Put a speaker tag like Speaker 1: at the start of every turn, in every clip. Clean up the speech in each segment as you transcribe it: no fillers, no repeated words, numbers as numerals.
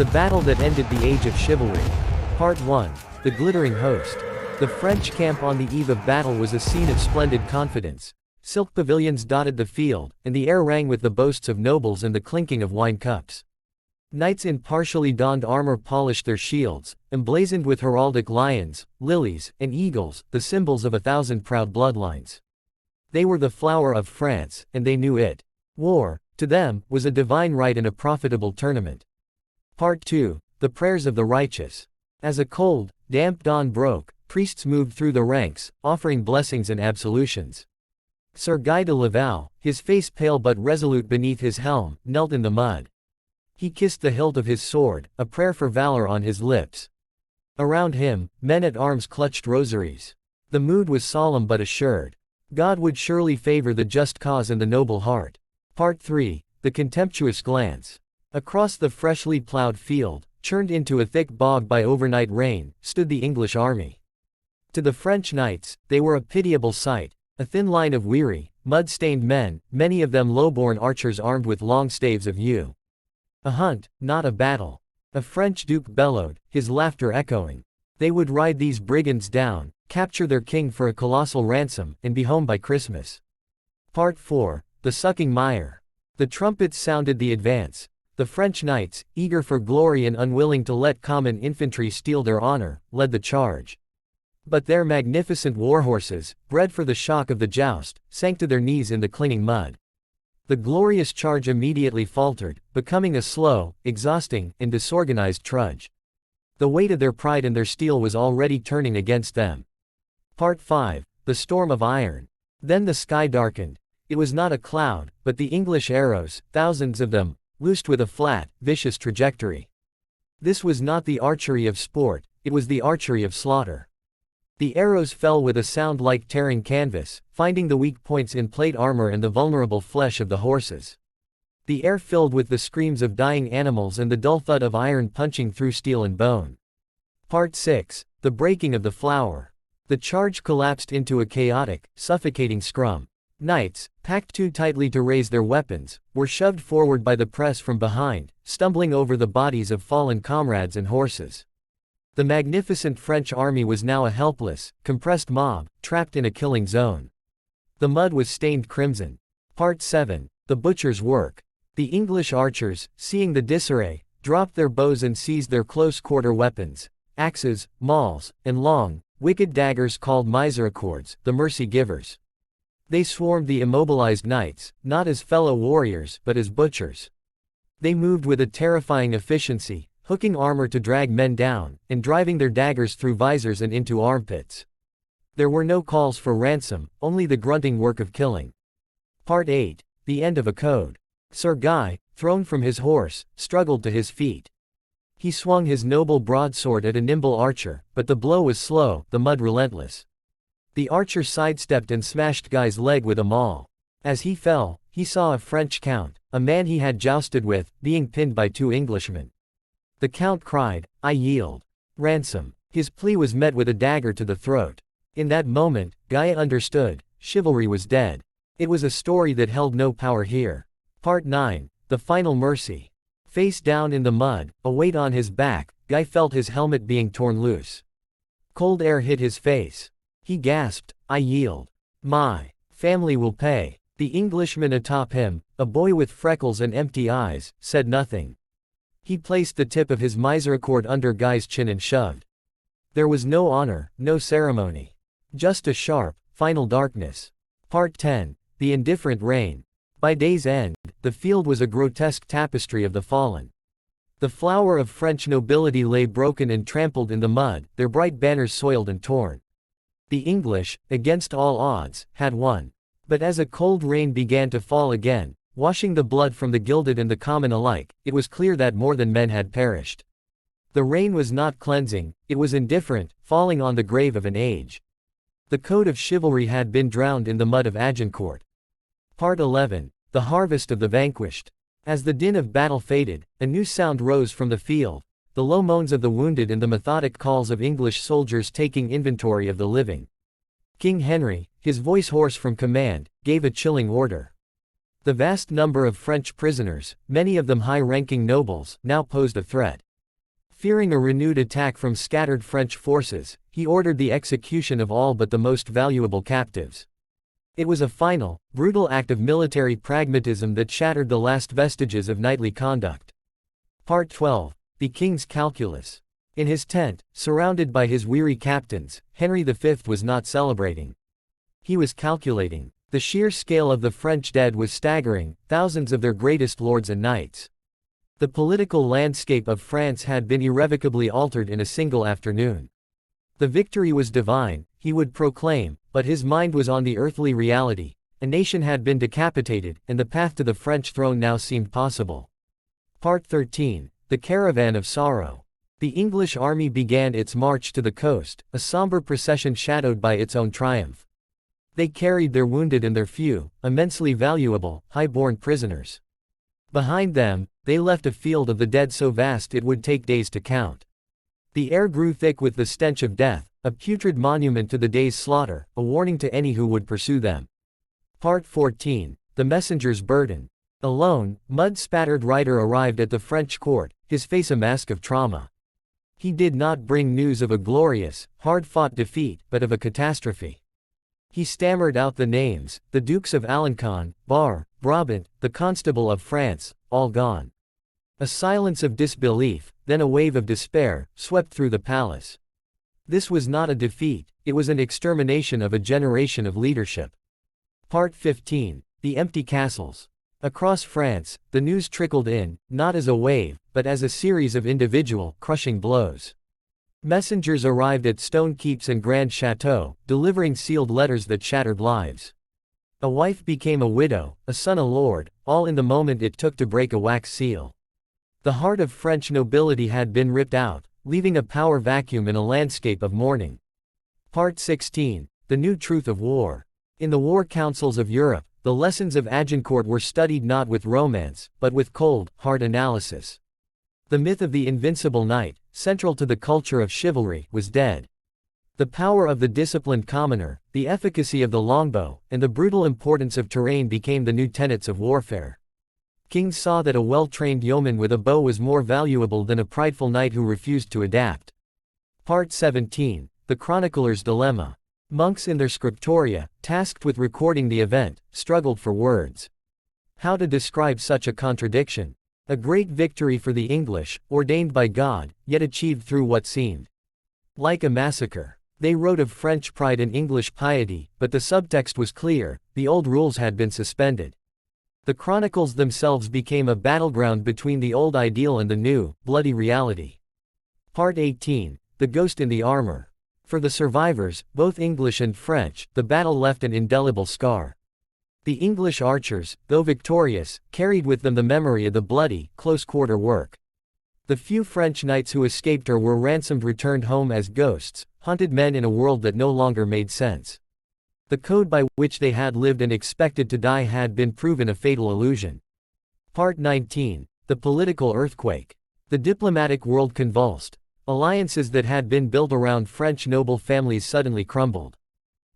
Speaker 1: The battle that ended the age of chivalry. Part 1. The glittering host. The French camp on the eve of battle was a scene of splendid confidence. Silk pavilions dotted the field, and the air rang with the boasts of nobles and the clinking of wine cups. Knights in partially donned armor polished their shields, emblazoned with heraldic lions, lilies, and eagles, the symbols of 1,000 proud bloodlines. They were the flower of France, and they knew it. War, to them, was a divine right and a profitable tournament. Part 2. The prayers of the righteous. As a cold, damp dawn broke, priests moved through the ranks, offering blessings and absolutions. Sir Guy de Laval, his face pale but resolute beneath his helm, knelt in the mud. He kissed the hilt of his sword, a prayer for valor on his lips. Around him, men at arms clutched rosaries. The mood was solemn but assured. God would surely favor the just cause and the noble heart. Part 3. The contemptuous glance. Across the freshly plowed field, churned into a thick bog by overnight rain, stood the English army. To the French knights, they were a pitiable sight, a thin line of weary, mud-stained men, many of them low-born archers armed with long staves of yew. A hunt, not a battle. A French duke bellowed, his laughter echoing. They would ride these brigands down, capture their king for a colossal ransom, and be home by Christmas. Part 4. The sucking mire. The trumpets sounded the advance. The French knights, eager for glory and unwilling to let common infantry steal their honor, led the charge. But their magnificent warhorses, bred for the shock of the joust, sank to their knees in the clinging mud. The glorious charge immediately faltered, becoming a slow, exhausting, and disorganized trudge. The weight of their pride and their steel was already turning against them. Part 5. The storm of iron. Then the sky darkened. It was not a cloud, but the English arrows, thousands of them, loosed with a flat, vicious trajectory. This was not the archery of sport, it was the archery of slaughter. The arrows fell with a sound like tearing canvas, finding the weak points in plate armor and the vulnerable flesh of the horses. The air filled with the screams of dying animals and the dull thud of iron punching through steel and bone. Part 6. The breaking of the flower. The charge collapsed into a chaotic, suffocating scrum. Knights, packed too tightly to raise their weapons, were shoved forward by the press from behind, stumbling over the bodies of fallen comrades and horses. The magnificent French army was now a helpless, compressed mob, trapped in a killing zone. The mud was stained crimson. Part 7. The butcher's work. The English archers, seeing the disarray, dropped their bows and seized their close-quarter weapons, axes, mauls, and long, wicked daggers called Misericordes, the mercy-givers. They swarmed the immobilized knights, not as fellow warriors but as butchers. They moved with a terrifying efficiency, hooking armor to drag men down, and driving their daggers through visors and into armpits. There were no calls for ransom, only the grunting work of killing. Part 8. The end of a code. Sir Guy, thrown from his horse, struggled to his feet. He swung his noble broadsword at a nimble archer, but the blow was slow, the mud relentless. The archer sidestepped and smashed Guy's leg with a maul. As he fell, he saw a French count, a man he had jousted with, being pinned by two Englishmen. The count cried, "I yield. Ransom." His plea was met with a dagger to the throat. In that moment, Guy understood, chivalry was dead. It was a story that held no power here. Part 9. The final mercy. Face down in the mud, a weight on his back, Guy felt his helmet being torn loose. Cold air hit his face. He gasped, "I yield. My family will pay." The Englishman atop him, a boy with freckles and empty eyes, said nothing. He placed the tip of his Misericorde under Guy's chin and shoved. There was no honor, no ceremony. Just a sharp, final darkness. Part 10. The indifferent rain. By day's end, the field was a grotesque tapestry of the fallen. The flower of French nobility lay broken and trampled in the mud, their bright banners soiled and torn. The English, against all odds, had won. But as a cold rain began to fall again, washing the blood from the gilded and the common alike, it was clear that more than men had perished. The rain was not cleansing, it was indifferent, falling on the grave of an age. The code of chivalry had been drowned in the mud of Agincourt. Part 11. The harvest of the vanquished. As the din of battle faded, a new sound rose from the field, the low moans of the wounded and the methodic calls of English soldiers taking inventory of the living. King Henry, his voice hoarse from command, gave a chilling order. The vast number of French prisoners, many of them high-ranking nobles, now posed a threat. Fearing a renewed attack from scattered French forces, he ordered the execution of all but the most valuable captives. It was a final, brutal act of military pragmatism that shattered the last vestiges of knightly conduct. Part 12. The King's Calculus. In his tent, surrounded by his weary captains, Henry V was not celebrating. He was calculating. The sheer scale of the French dead was staggering, thousands of their greatest lords and knights. The political landscape of France had been irrevocably altered in a single afternoon. The victory was divine, he would proclaim, but his mind was on the earthly reality. A nation had been decapitated, and the path to the French throne now seemed possible. Part 13. The Caravan of Sorrow. The English army began its march to the coast, a somber procession shadowed by its own triumph. They carried their wounded and their few, immensely valuable, high-born prisoners. Behind them, they left a field of the dead so vast it would take days to count. The air grew thick with the stench of death, a putrid monument to the day's slaughter, a warning to any who would pursue them. Part 14. The Messenger's Burden. A lone, mud-spattered rider arrived at the French court, his face a mask of trauma. He did not bring news of a glorious, hard-fought defeat, but of a catastrophe. He stammered out the names: the Dukes of Alençon, Bar, Brabant, the Constable of France, all gone. A silence of disbelief, then a wave of despair, swept through the palace. This was not a defeat, it was an extermination of a generation of leadership. Part 15. The Empty Castles. Across France, the news trickled in, not as a wave, but as a series of individual, crushing blows. Messengers arrived at stone keeps and grand chateaux, delivering sealed letters that shattered lives. A wife became a widow, a son a lord, all in the moment it took to break a wax seal. The heart of French nobility had been ripped out, leaving a power vacuum in a landscape of mourning. Part 16. The New Truth of War. In the war councils of Europe, the lessons of Agincourt were studied not with romance, but with cold, hard analysis. The myth of the invincible knight, central to the culture of chivalry, was dead. The power of the disciplined commoner, the efficacy of the longbow, and the brutal importance of terrain became the new tenets of warfare. Kings saw that a well-trained yeoman with a bow was more valuable than a prideful knight who refused to adapt. Part 17. The Chronicler's Dilemma. Monks in their scriptoria, tasked with recording the event, struggled for words. How to describe such a contradiction? A great victory for the English, ordained by God, yet achieved through what seemed like a massacre. They wrote of French pride and English piety, but the subtext was clear: the old rules had been suspended. The chronicles themselves became a battleground between the old ideal and the new, bloody reality. Part 18. The Ghost in the Armor. For the survivors, both English and French, the battle left an indelible scar. The English archers, though victorious, carried with them the memory of the bloody, close-quarter work. The few French knights who escaped or were ransomed returned home as ghosts, hunted men in a world that no longer made sense. The code by which they had lived and expected to die had been proven a fatal illusion. Part 19. The Political Earthquake. The diplomatic world convulsed. Alliances that had been built around French noble families suddenly crumbled.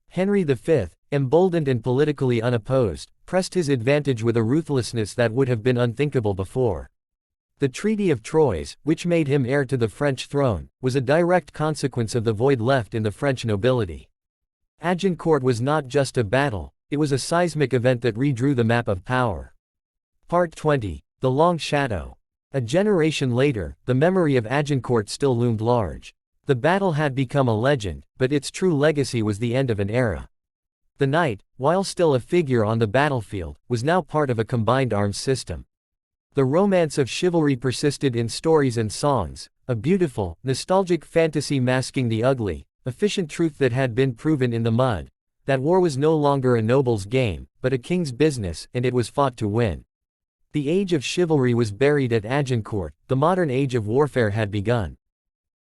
Speaker 1: Henry V, emboldened and politically unopposed, pressed his advantage with a ruthlessness that would have been unthinkable before. The Treaty of Troyes, which made him heir to the French throne, was a direct consequence of the void left in the French nobility. Agincourt was not just a battle, it was a seismic event that redrew the map of power. Part 20. The Long Shadow. A generation later, the memory of Agincourt still loomed large. The battle had become a legend, but its true legacy was the end of an era. The knight, while still a figure on the battlefield, was now part of a combined arms system. The romance of chivalry persisted in stories and songs, a beautiful, nostalgic fantasy masking the ugly, efficient truth that had been proven in the mud: that war was no longer a noble's game, but a king's business, and it was fought to win. The age of chivalry was buried at Agincourt, the modern age of warfare had begun.